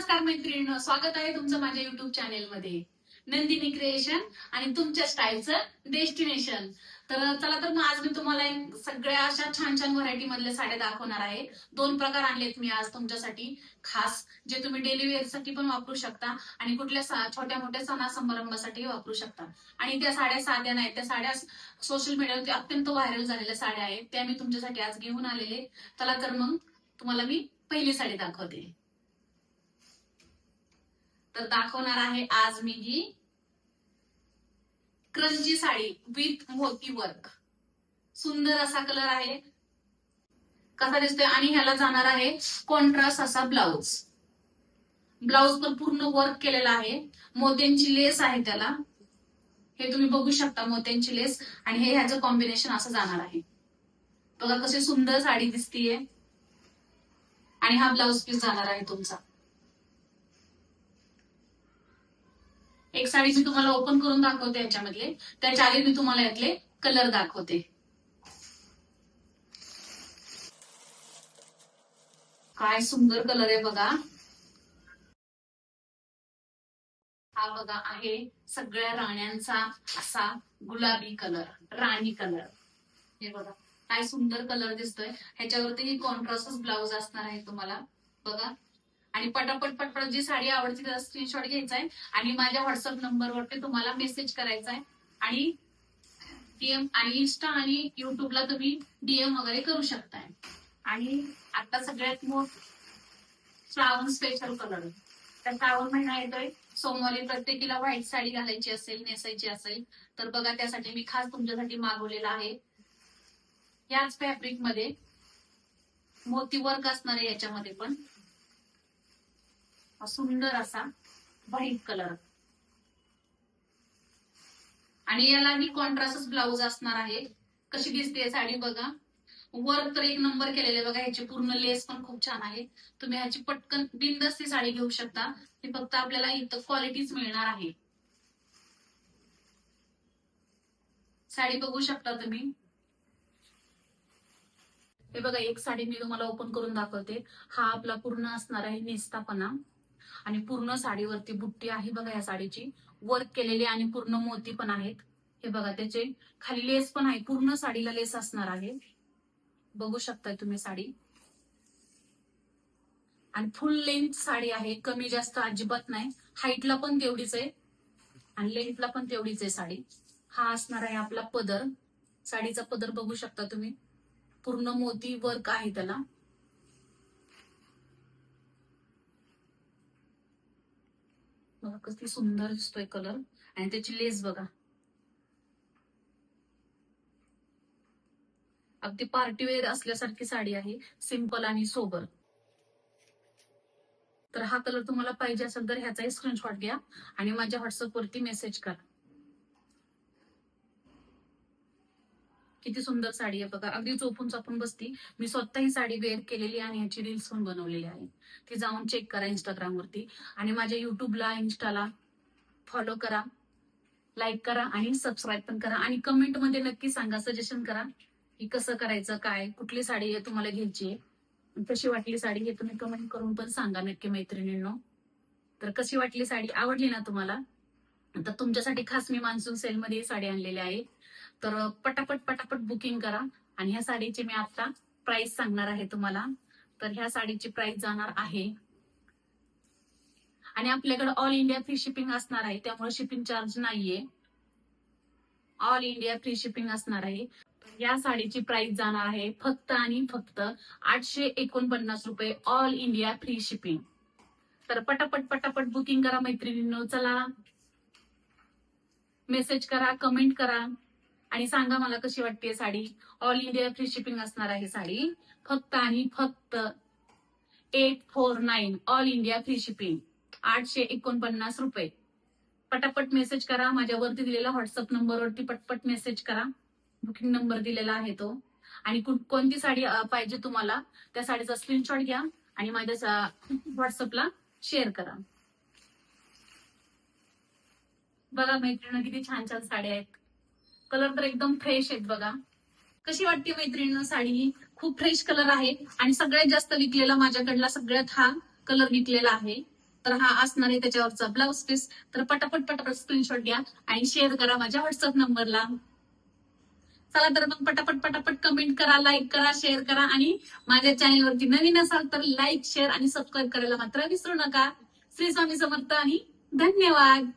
नमस्कार मैत्रिणींनो, स्वागत आहे तुमचं माझ्या युट्यूब चॅनेलमध्ये नंदिनी क्रिएशन आणि तुमच्या स्टाईलचं डेस्टिनेशन. तर चला तर मग आज मी तुम्हाला सगळ्या अशा छान छान व्हरायटी मधल्या साड्या दाखवणार आहे. दोन प्रकार आणलेत मी आज तुमच्यासाठी खास, जे तुम्ही डेली वेअर साठी पण वापरू शकता आणि कुठल्या छोट्या मोठ्या सणा समारंभासाठी वापरू शकता. आणि त्या साड्या साध्या नाहीत, त्या साड्या सोशल मीडियावरती अत्यंत व्हायरल झालेल्या साड्या आहेत, त्या मी तुमच्यासाठी आज घेऊन आलेले. चला तर मग तुम्हाला मी पहिली साडी दाखवते. तर दाखवणार आहे आज मी ही क्रंची साडी विथ मोती वर्क. सुंदर असा कलर आहे, कसा दिसतोय. आणि ह्याला जाणार आहे कॉन्ट्रास्ट असा ब्लाउज. ब्लाउज पण पूर्ण वर्क केलेला आहे, मोत्यांची लेस आहे त्याला, हे तुम्ही बघू शकता, मोत्यांची लेस. आणि हे ह्याचं कॉम्बिनेशन असं जाणार आहे. बघा कशी सुंदर साडी दिसतीये. आणि हा ब्लाउज पीस जाणार आहे तुमचा. एक साडी मी तुम्हाला ओपन करून दाखवते याच्यामधले, त्याच्या आधी मी तुम्हाला यातले कलर दाखवते. काय सुंदर कलर आहे बघा. हा बघा आहे सगळ्या राण्यांचा असा गुलाबी कलर, राणी कलर. हे बघा काय सुंदर कलर दिसतोय. ह्याच्यावरती ही कॉन्ट्रास्ट ब्लाउज असणार आहे तुम्हाला. बघा, आणि पटापट पटपट जी साडी आवडते त्याचा स्क्रीनशॉट घ्यायचा आहे आणि माझ्या व्हॉट्सअप नंबरवरती तुम्हाला मेसेज करायचा आहे. आणि डीएम आणि इन्स्टा आणि युट्यूबला तुम्ही डीएम वगैरे करू शकताय. आणि आता सगळ्यात श्रावण स्पेशल कलर, तर श्रावण महिना येतोय, सोमवारी प्रत्येकीला व्हाईट साडी घालायची असेल, नेसायची असेल, तर बघा त्यासाठी मी खास तुमच्यासाठी मागवलेला आहे. याच फॅब्रिक मध्ये मोती वर्क असणार आहे याच्यामध्ये पण. सुंदर असा व्हाईट कलर, आणि यालाही कॉन्ट्रास्ट ब्लाउज असणार आहे. कशी दिसते साडी बघा. वर्क तर एक नंबर केलेले बघा. ह्याची पूर्ण लेस पण खूप छान आहे. तुम्ही ह्याची पटकन बिनदस्ती साडी घेऊ शकता. ही फक्त आपल्याला इथं क्वालिटीच मिळणार आहे. साडी बघू शकता तुम्ही. हे बघा, एक साडी मी तुम्हाला ओपन करून दाखवते. हा आपला पूर्ण असणार आहे नेस्तापणा, आणि पूर्ण साडीवरती बुट्टी आहे बघा या साडीची, वर्क केलेली, आणि पूर्ण मोती पण आहेत. हे बघा त्याचे खाली लेस पण आहे, पूर्ण साडीला लेस असणार आहे. बघू शकताय तुम्ही साडी. आणि फुल लेंथ साडी आहे, कमी जास्त अजिबात नाही. हाईटला पण तेवढीच आहे आणि लेंथला पण तेवढीच आहे साडी. हा असणार आहे आपला पदर. साडीचा पदर बघू शकता तुम्ही, पूर्ण मोती वर्क आहे त्याला. बघा किती सुंदर दिसतोय कलर. आणि त्याची लेस बघा, अगदी पार्टीवेअर असल्यासारखी साडी आहे, सिंपल आणि सोबर. तर हा कलर तुम्हाला पाहिजे असेल तर ह्याचाही स्क्रीनशॉट घ्या आणि माझ्या व्हॉट्सअपवरती मेसेज करा. किती सुंदर साडी आहे बघा, अगदी चोपून चापून बसती. मी स्वतः ही साडी वेअर केलेली आणि ह्याची रील्स पण बनवलेली आहे, ती जाऊन चेक करा इंस्टाग्राम वरती. आणि माझ्या युट्यूबला, इन्स्टाला फॉलो करा, लाईक करा आणि सबस्क्राईब पण करा. आणि कमेंट मध्ये नक्की सांगा, सजेशन करा की कसं करायचं, काय कुठली साडी तुम्हाला घ्यायची, कशी वाटली साडी हे तुम्ही कमेंट करून पण सांगा नक्की मैत्रिणींनो. तर कशी वाटली साडी, आवडली ना तुम्हाला? तर तुमच्यासाठी खास मी मान्सून सेल मध्ये साडी आणलेली आहे. तर पटापट पटापट बुकिंग करा. आणि ह्या साडीची मी आता प्राइस सांगणार आहे तुम्हाला. तर ह्या साडीची प्राइस जाणार आहे, आणि आपल्याकडे ऑल इंडिया फ्री शिपिंग असणार आहे, त्यामुळे शिपिंग चार्ज नाहीये. ऑल इंडिया फ्री शिपिंग असणार आहे. या साडीची प्राइस जाणार आहे फक्त आणि फक्त 849 रुपये, ऑल इंडिया फ्री शिपिंग. तर पटापट पटापट बुकिंग करा मैत्रिणींनो. चला, मेसेज करा, कमेंट करा आणि सांगा मला कशी वाटते sari. All India free shipping असणार आहे साडी, फक्त आणि फक्त 849, ऑल इंडिया फ्री शिपिंग, 849 रुपये. पटापट मेसेज करा. माझ्यावरती दिलेला व्हॉट्सअप नंबरवरती पटपट मेसेज करा, बुकिंग नंबर दिलेला आहे तो. आणि कोणती साडी पाहिजे तुम्हाला, त्या साडीचा स्क्रीनशॉट घ्या आणि माझ्या व्हॉट्सअपला शेअर करा. बघा मैत्रिणी, किती छान छान साड्या आहेत. कलर तर एकदम फ्रेश आहेत बघा. कशी वाटते मैत्रिणींनो साडी? खूप फ्रेश कलर आहे आणि सगळ्यात जास्त विकलेला माझ्याकडला सगळ्यात हा कलर विकलेला आहे. तर हा असणार आहे त्याच्यावरचा ब्लाउज पीस. तर पटापट पटापट स्क्रीनशॉट घ्या आणि शेअर करा माझ्या व्हॉट्सअप नंबरला. चला तर मग पटापट पटापट कमेंट करा, लाईक करा, शेअर करा आणि माझ्या चॅनलवरती नवीन असाल तर लाईक, शेअर आणि सबस्क्राईब करायला मात्र विसरू नका. श्री स्वामी समर्थ आणि धन्यवाद.